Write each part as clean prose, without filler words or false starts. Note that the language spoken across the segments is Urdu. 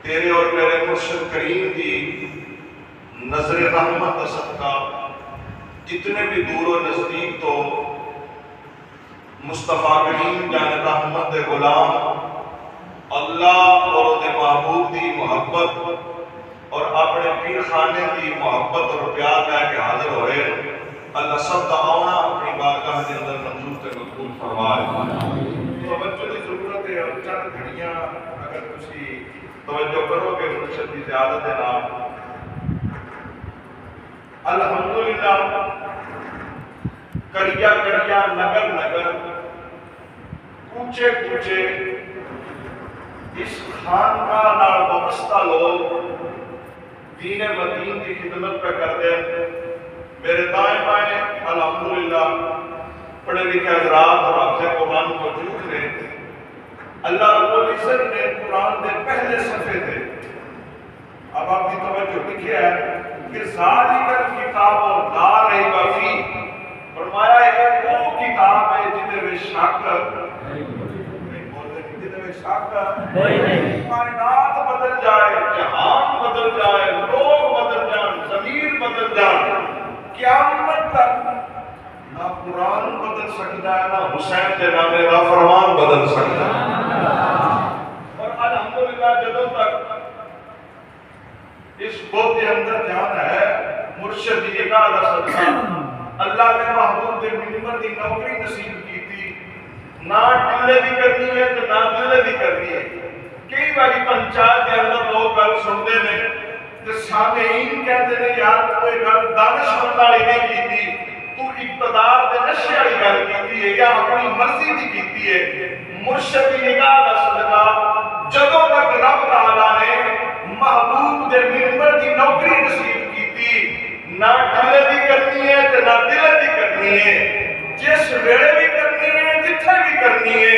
تیرے اور میرے مرشد کریم کی نظر رحمت صدقہ جتنے بھی دور و نزدیک تو مصطفیٰ کریم جان رحمت غلام اللہ اور دے محبوب دی محبت اور اپنے پیر خانے دی محبت اور پیار لے کے حاضر ہوئے اللہ سب دا آنا اپنی بارگاہ کے اندر منظور تے مقبول فرمائے۔ توجہ کی ضرورت ہے اور چند گھڑیاں اگر تسی توجہ کرو گے مرشد کی زیادت ہے نام الحمدللہ کریا کریا نگر نگر کوچے کوچے اس خانقاہ نال وابستہ لوگ دین مدین کی خدمت پہ کرتے ہیں۔ میرے دائیں بائیں الحمدللہ پڑھے لکھے حضرات اور حافظ قرآن موجود ہیں۔ اللہ رب العزت نے قرآن دے پہلے صفحے تھے، اب آپ کی توجہ لکھے ہے کہ ذالک الکتاب لا ریب فیہ، فرمایا ہے وہ کتاب ہے جنہیں میں شک کائنات بدل جائے، جہان بدل جائے، لوگ بدل جائیں، زمین بدل جائے، قیامت تک نہ قرآن بدل سکتا ہے نہ حسین کے نامے کا فرمان بدل سکتا ہے۔ اور الحمدللہ جدوں تک اس بہت کے اندر جانا ہے مرشد کی نگاہ دا صدقہ اللہ کے محبوب دے منبر دی نوکری نصیب کی تھی، نہ ڈلے بھی کرنی ہے تو نہ دلے بھی کرنی ہے۔ کئی باری پنچایت کے اندر لوگ گل سنتے ہیں تو سامعین کہتے ہیں یار کوئی گل دانش مند والی نہیں کی تھی، تو اقتدار دے نشے والی گل کی ہے یا اپنی مرضی دی کی ہے۔ مرشد کی نگاہ دا صدقہ جدوں تک رب تعالیٰ نے محبوب دے منبر دی نوکری نصیب کی تھی، نہ ڈلے بھی کرنی ہے تو نہ دلے بھی کرنی ہے، جس ویڑے بھی کرنی ہے جتھے بھی کرنی ہے،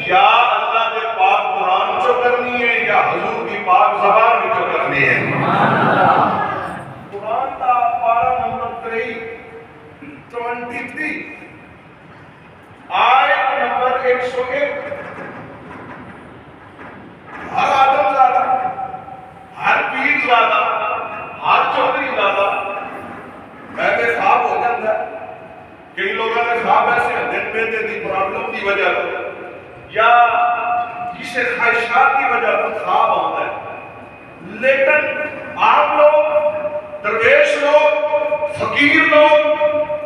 یا اللہ دے پاک قرآن چو کرنی ہے یا حضور کی پاک زبان چو کرنی ہے۔ قرآن کا پارہ نمبر 23 آیت نمبر 101 ہر آدم زادہ، ہر پیر زادہ، ہر چودھری زادہ میں خواب ہو جاتا ہے۔ کئی لوگوں نے خواب ایسے دن میں دی پرابلم کی وجہ یا کسی خواہشات کی وجہ سے خواب آتا ہے، لیکن آپ لوگ درویش لوگ فقیر لوگ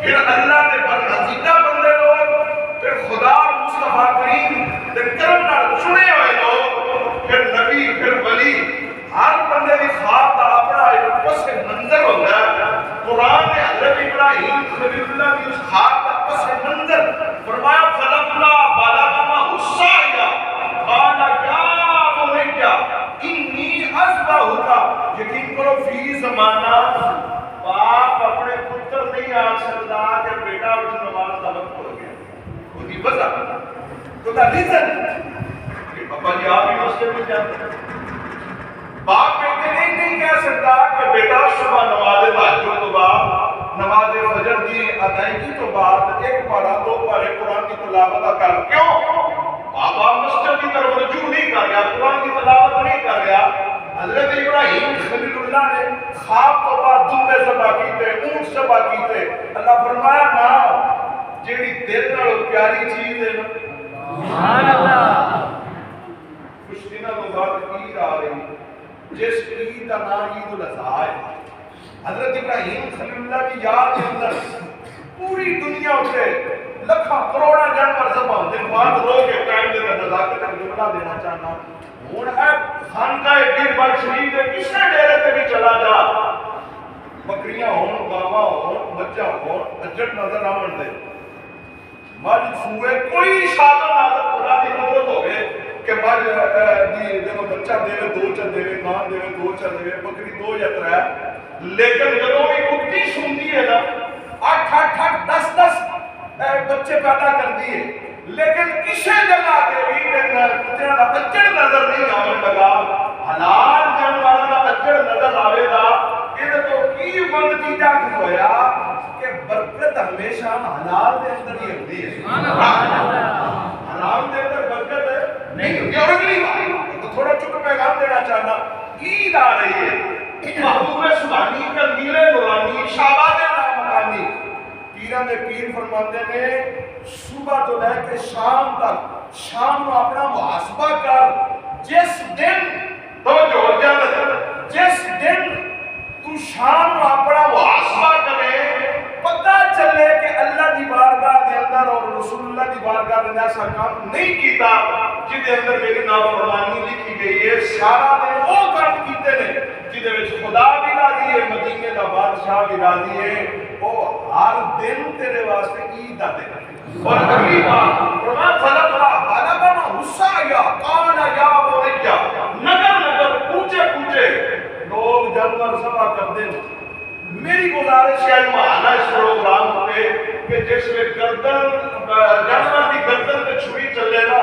پھر اللہ کے برگزیدہ بندے لوگ پھر خدا مصطفیٰ کریم دے کرم نال چنے ہوئے لوگ پھر نبی پھر ولی ہر بندے کی خواب کا اپنا ایک پس منظر ہوتا ہے۔ قرآن نے حضرت ابراہیم خلیل اللہ کی اس خواب کا پس منظر فرمایا فلما بلغ معه السعی قال یا بنی انی اذبحک، یقین کرو فی زمانہ باپ اپنے پتر نہیں آ سکتا کہ بیٹا اٹھ نماز کا وقت ہو گیا، اس کی وجہ تو دا ریزن کہ پپا جی آپ ہی مسجد میں جاتے ہیں، باپ بیٹے نہیں کہہ سکتا کہ بیٹا صبح نماز تہجد تو بعد نماز فجر کی ادائیگی تو بعد ایک پارہ دو پارے قرآن کی تلاوت کر، کیوں؟ بابا مسجد کی طرف رجوع نہیں کر رہا، قرآن کی تلاوت نہیں کر رہا۔ حضرت ابراہیم خلیل اللہ نے خواب تو بعد دمبے ذبح کیتے، اونٹ ذبح کیتے، اللہ فرمایا نا جیڑی دل نال پیاری چیز ہے نا سبحان اللہ، کچھ دنوں کے بعد عید آ رہی، جس عید کا نام عید الاضحیٰ ہے۔ حضرت ابراہیم خلیل اللہ کی یاد کے اندر پوری دنیا سے لکھاں کروڑا جانور ذبح ہوتے ہیں۔ بات رو کے ٹائم دے نزاکت کا جملہ دینا چاہنا ہوں ہے خانقاہ بیربل شریف کے کسی ڈیرے تے بھی چلا جا، بکریاں ہون، گاواں ہون، مجھاں ہون، اجڑ نظر آون دے، مجھ سوئے کوئی شادہ نظر خدا دی قدرت ہوگے کہ مجھ دیو بچہ دیوے دو چل دیوے، گان دیوے دو چل دیوے، بکری دو یا ترے، لیکن جدوں بھی کتی سنتی ہے نا 8 10 بچے پیدا کر دیے، لیکن کسی جگہ کے بھی کتنے کا اجڑ نظر نہیں آنے لگا۔ حلال جانور کا اجڑ نظر آئے گا، یہ تو کی بند چیزاں ہویا کہ برکت ہمیشہ حلال دے اندر ہی ہوتی ہے۔ حرام دے اندر برکت نہیں ہوتی، اور اگلی بات تھوڑا چکا پیغام دینا چاہنا، عید آ رہی ہے، محبوب سبحانی قندیل نورانی شہباز لامکانی، پیران دے پیر فرماتے ہیں صبح تو لے کے شام تک، شام کو اپنا محاسبہ کر، جس دن جس دن تو شام کو اپنا محاسبہ کرے، پتہ چلے کہ اللہ دی بارگاہ دے اندر اور رسول اللہ دی بارگاہ دے اندر ایسا کام نہیں کیتا جدے اندر میری نافرمانی لکھی گئی ہے، سارا دن وہ کام کیتے نے جدے وچ خدا بھی راضی ہے، مدینے دا بادشاہ بھی راضی ہے، وہ ہر دن تیرے واسطے عید دا دن ہے۔ اور اگلی بات فرمان فلقا بلغنا حسایا قال یا بنیا، نگر نگر کوچے کوچے لوگ جانور سبا کرتے ہیں۔ میری گزارش ہے مہانہ اس پروگرام پہ کہ جس میں گردن جانور کی گردن پہ چھری چلے نا،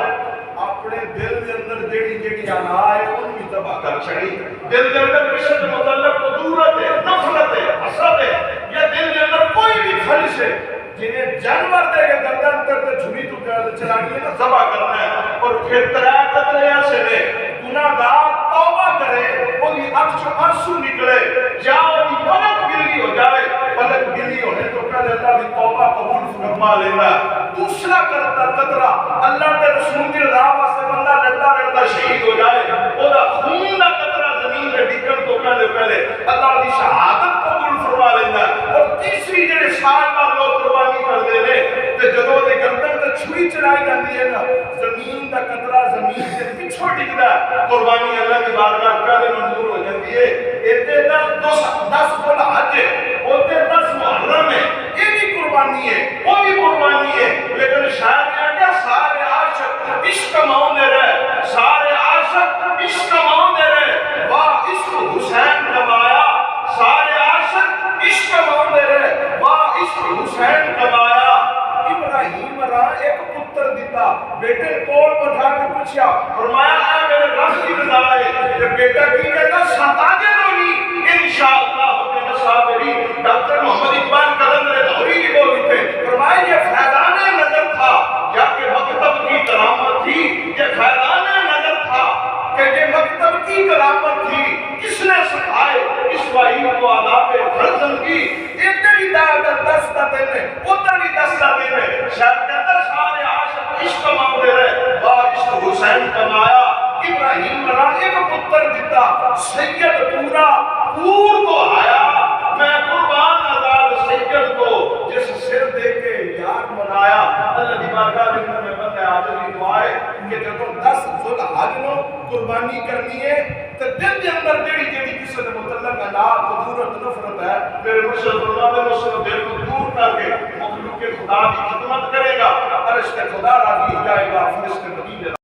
اپنے دل کے اندر جیڑی جیڑی آنا ہے ان بھی تباہ کر چھڑی، دل کے اندر کسی سے متعلق قدورت ہے، نفرت ہے، حسد ہے، یا دل کے اندر کوئی بھی خلش ہے، جنہیں جانور دے کے گردن پر چھری تو چلانی ہے نا، تباہ کرنا ہے۔ اور پھر ترا قتل ایسے نے گناہگار توبہ کرے، ان کی آنسو نکلے، یا ان کی پلک گلی ہو جائے، پلک گلی ہونے تو پہلے اللہ کی توبہ قبول فرما لینا۔ دوسرا قطرہ اللہ کے رسول کی راہ واسطے بندہ لڑتا شہید ہو جائے، اور خون کا قطرہ زمین میں ڈگن تو پہلے اللہ کی شہادت قبول فرما لینا۔ اور تیسری جڑے سال بعد لوگ قربانی کر دے رہے کہ جدوں دے گردن تے چھری چلائی جاتی ہے نا، زمین دا قطرہ زمین سے پچھو ڈگدا، قربانی اللہ کی بارگاہ پہلے منظور ہو جاتی ہے۔ ایتے 10 ذو الحج ہے، اوتے 10 محرم ہے، یہ بھی قربانی ہے، وہ بھی قربانی ہے، لیکن شاید یہ کیا سارے عاشق عشق ماؤندے رہے، سارے عاشق عشق ماؤندے رہے، واہ عشق حسین کمایا، سارے عاشق عشق ماؤندے رہے، واہ عشق حسین کمایا۔ ابراہیم را ایک پتر دیتا، بیٹے کول بٹھا کے پوچھا، فرمایا اے میرے رب کی رضا ہے، کہ بیٹا کی کہتا ستاجے دونی انشاءاللہ ہوتے صابری۔ ڈاکٹر محمد اقبال قلندر لاہوری کی بولی تھے، فرمایا یہ فیضان نظر تھا یا کہ مکتب کی کرامت تھی، یہ فیضان نظر تھا کہ یہ مکتب کی کرامت تھی، کس نے سکھائے اسماعیل کو آداب فرزند کی، ادھر ہی دستہ دینے ادھر ہی دستہ دینے، شاید کہتا سارے عاشق عشق مانگے رہے، واہ عشق حسین کمایا۔ ابراہیم را ایک پتر دیتا، سید پورا پور کو آیا، میں قربان آزاد سید کو جس سر دے کے یاد منایا۔ اللہ دی بارگاہ میں بندے آدمی دعائے کہ جب 10 ذو الحج نو قربانی کرنی ہے تو دل کے اندر جیڑی جیڑی کسی نے متعلق اللہ قدورت نفرت ہے، میرے مرشد فرماتے ہیں اس کو دل کو دور کر کے مخلوق خدا کی خدمت کرے گا، عرش کے خدا راضی ہو جائے گا، فرشتے مدینے